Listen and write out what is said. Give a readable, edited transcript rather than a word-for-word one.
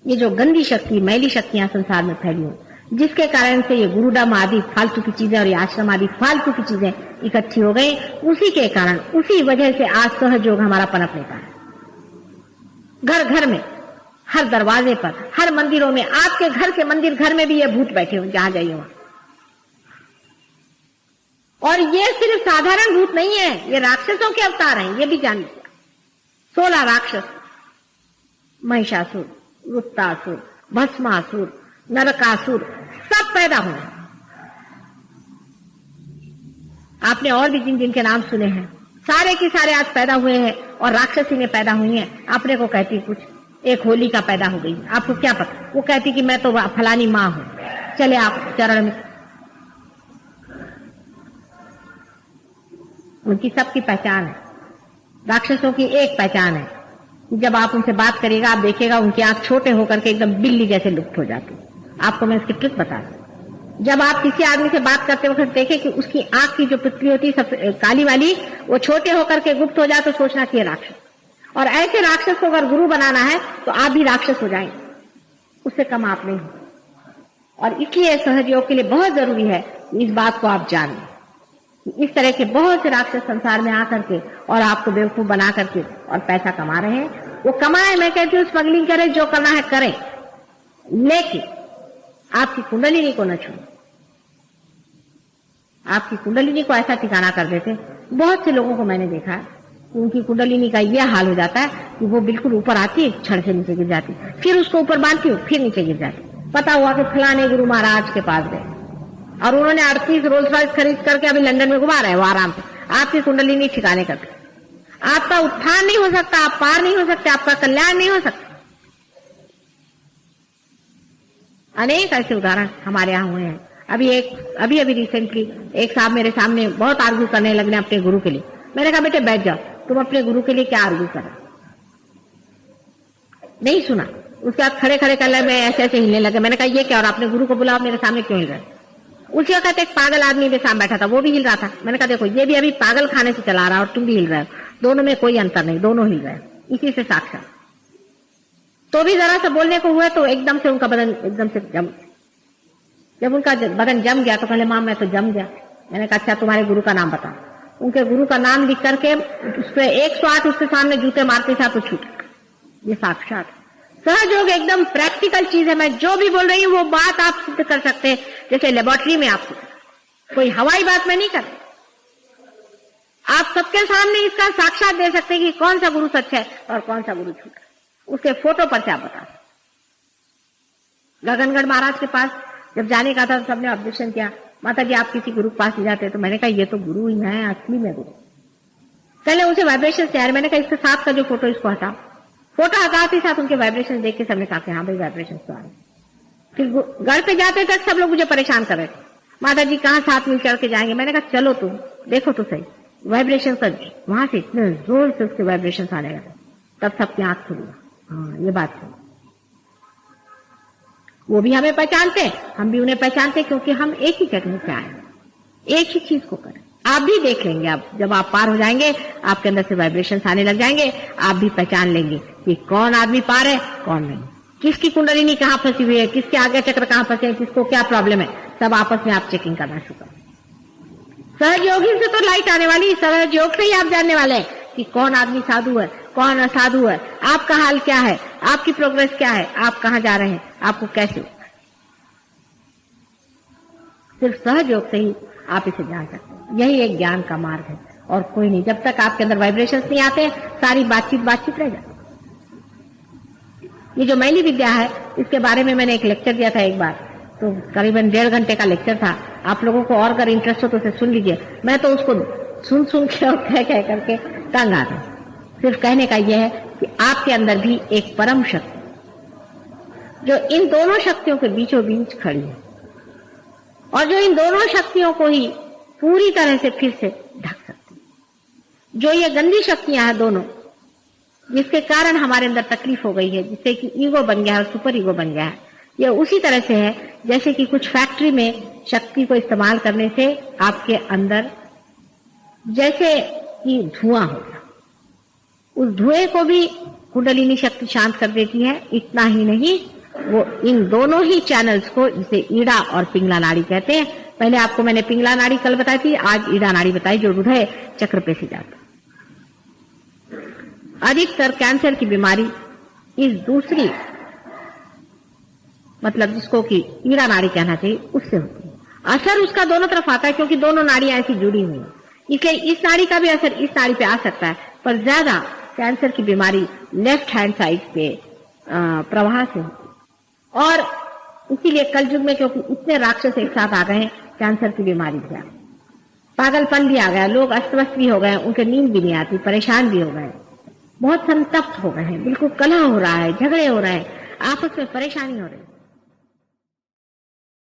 ये जो गंदी शक्ति, मैली शक्तियां संसार में फैली हो, जिसके कारण से ये गुरुडम आदि फालतू की चीजें और ये आश्रम आदि फालतू की चीजें इकट्ठी हो गई, उसी के कारण, उसी वजह से आज सहयोग हमारा पनप लेता है। घर घर में, हर दरवाजे पर, हर मंदिरों में, आपके घर के मंदिर घर में भी ये भूत बैठे हो, जहां जाइए वहां। और ये सिर्फ साधारण भूत नहीं है, ये राक्षसों के अवतार हैं, ये भी जान लीजिए। 16 राक्षस, महिषासुर, वृत्तासुर, भस्मासुर, नरकासुर, सब पैदा हुए। आपने और भी जिन जिनके नाम सुने हैं, सारे के सारे आज पैदा हुए हैं और राक्षसी में पैदा हुई हैं। अपने को कहती कुछ, एक होली का पैदा हो गई, आपको क्या पता, वो कहती कि मैं तो फलानी माँ हूं, चले आप चरण में। उनकी सबकी पहचान है, राक्षसों की एक पहचान है, जब आप उनसे बात करिएगा आप देखिएगा उनकी आंख छोटे होकर के एकदम बिल्ली जैसे लुप्त हो जाती। आपको मैं इसकी ट्रिक बता दूं, जब आप किसी आदमी से बात करते वक्त देखें कि उसकी आंख की जो पुतली होती है सब काली वाली, वो छोटे होकर के गुप्त हो जाए तो सोचना कि राक्षस। और ऐसे राक्षस को अगर गुरु बनाना है तो आप भी राक्षस हो जाएंगे, उससे कम आप नहीं हो। और इसलिए सहयोग के लिए बहुत जरूरी है इस बात को आप जान लें। इस तरह के बहुत से राक्षस संसार में आकर के और आपको बेवकूफ बना करके और पैसा कमा रहे हैं। वो कमाए, मैं कहती हूँ स्मगलिंग करें, जो करना है करें, लेकिन आपकी कुंडलिनी को न छूए। आपकी कुंडलिनी को ऐसा ठिकाना कर देते, बहुत से लोगों को मैंने देखा है, उनकी कुंडलिनी का यह हाल हो जाता है कि वो बिल्कुल ऊपर आती है, छड़ से नीचे गिर जाती, फिर उसको ऊपर बांधती हूँ, फिर नीचे गिर जाती। पता हुआ कि फलाने गुरु महाराज के पास गए और उन्होंने 38 रोल्स रॉयस खरीद करके अभी लंदन में घुमा रहे हैं वो आराम से। आपकी कुंडलिनी ठिकाने करके आपका उत्थान नहीं हो सकता, आप पार नहीं हो सकते, आपका कल्याण नहीं हो सकता। अनेक ऐसे उदाहरण हमारे यहाँ हुए हैं। अभी रिसेंटली एक साहब मेरे सामने बहुत आर्ग्यू करने लगे अपने गुरु के लिए। मैंने कहा बेटे बैठ जाओ, तुम अपने गुरु के लिए क्या आर्ग्यू कर रहे? नहीं सुना। उसके बाद खड़े खड़े कर लगे, ऐसे ऐसे हिलने लगे। मैंने कहा ये क्या, और आपने गुरु को बुलाओ, मेरे सामने क्यों हिल रहे? उसी वक्त एक पागल आदमी मेरे सामने बैठा था, वो भी हिल रहा था। मैंने कहा देखो ये भी अभी पागल खाने से चला रहा है और तुम भी हिल रहे हो, दोनों में कोई अंतर नहीं, दोनों हिल रहे हैं इसी से साक्षात। तो भी जरा सा बोलने को हुआ तो एकदम से उनका बदन एकदम से जब उनका बदन जम गया तो कहले मां मैं तो जम गया। मैंने कहा अच्छा तुम्हारे गुरु का नाम बताओ। उनके गुरु का नाम लिख करके उस पर 108 उसके सामने जूते मारते साथ तो छूट। ये साक्षात सहयोग एकदम प्रैक्टिकल चीज है। मैं जो भी बोल रही हूँ वो बात आप सिद्ध कर सकते हैं, जैसे लेबोरेटरी में आप कोई हवाई बात में नहीं कर। आप सबके सामने इसका साक्षात दे सकते हैं कि कौन सा गुरु सच है और कौन सा गुरु झूठ है। उसके फोटो पर से आप बता सकते। गगनगढ़ महाराज के पास जब जाने का था तो सबने ऑब्जेक्शन किया, माता जी आप किसी गुरु के पास ले जाते। तो मैंने कहा ये तो गुरु ही है, असली में गुरु। पहले उसे वाइब्रेशन से, मैंने कहा इसके साथ का जो फोटो इसको हटाओ। फोटो हटाते साथ उनके वाइब्रेशन देख के सबने कहा हाँ भाई वाइब्रेशन तो आ रहे। फिर घर पे जाते तक सब लोग मुझे परेशान कर रहे थे, माता जी कहाँ साथ मिल करके जाएंगे। मैंने कहा चलो तुम देखो तो सही वाइब्रेशन का, वहां से इतने जोर से उसके वाइब्रेशन आने लगे। तब सबकी आंख खुली, हाँ ये बात है। वो भी हमें पहचानते, हम भी उन्हें पहचानते, क्योंकि हम एक ही टेक्निक से आए, एक ही चीज को करें। आप भी देख लेंगे, आप जब आप पार हो जाएंगे आपके अंदर से वाइब्रेशन आने लग जाएंगे, आप भी पहचान लेंगे कि कौन आदमी पार है कौन नहीं, किसकी कुंडलिनी कहाँ फंसी हुई है, किसके आगे चक्र कहाँ फंसे हैं, किसको क्या प्रॉब्लम है, सब आपस में आप चेकिंग करना शुरू करें। सहयोगी से तो लाइट आने वाली, सहयोग से ही आप जानने वाले हैं कि कौन आदमी साधु है कौन असाधु है, आपका हाल क्या है, आपकी प्रोग्रेस क्या है, आप कहाँ जा रहे हैं, आपको कैसे। सिर्फ सहयोग से ही आप इसे जान सकते हैं। यही एक ज्ञान का मार्ग है और कोई नहीं। जब तक आपके अंदर वाइब्रेशंस नहीं आते सारी बातचीत रह जाती। ये जो मैली विद्या है इसके बारे में मैंने एक लेक्चर दिया था एक बार, तो करीबन 1.5 घंटे का लेक्चर था। आप लोगों को और अगर इंटरेस्ट हो तो उसे सुन लीजिए। मैं तो उसको सुन के और कह करके तंग आ गई। सिर्फ कहने का यह है कि आपके अंदर भी एक परम शक्ति जो इन दोनों शक्तियों के बीचों बीच खड़ी है और जो इन दोनों शक्तियों को ही पूरी तरह से फिर से ढक सकती है। जो ये गंदी शक्तियां हैं दोनों, जिसके कारण हमारे अंदर तकलीफ हो गई है, जिससे कि ईगो बन गया है, सुपर ईगो बन गया है, यह उसी तरह से है जैसे कि कुछ फैक्ट्री में शक्ति को इस्तेमाल करने से आपके अंदर जैसे कि धुआं होगा, उस धुएं को भी कुंडलिनी शक्ति शांत कर देती है। इतना ही नहीं, वो इन दोनों ही चैनल्स को जिसे ईड़ा और पिंगला नाड़ी कहते हैं। पहले आपको मैंने पिंगला नाड़ी कल बताई थी, आज ईड़ा नाड़ी बताई जो हृदय चक्र पे से जाता। अधिकतर कैंसर की बीमारी इस दूसरी मतलब जिसको कि ईड़ा नाड़ी कहना चाहिए उससे होती है। असर उसका दोनों तरफ आता है क्योंकि दोनों नाड़ियां ऐसी जुड़ी हुई हैं, इसलिए इस नाड़ी का भी असर इस नाड़ी पे आ सकता है, पर ज्यादा कैंसर की बीमारी लेफ्ट हैंड साइड पे प्रवाह से होती है। और इसीलिए कल युग में क्योंकि इतने राक्षस एक साथ आ गए हैं, कैंसर की बीमारी भी आ गई, पागलपन भी आ गया, लोग अस्त व्यस्त भी हो गए, उनके नींद भी नहीं आती, परेशान भी हो गए, बहुत संतप्त हो गए हैं, बिल्कुल कलह हो रहा है, झगड़े हो रहे हैं, आपस में परेशानी हो रही है।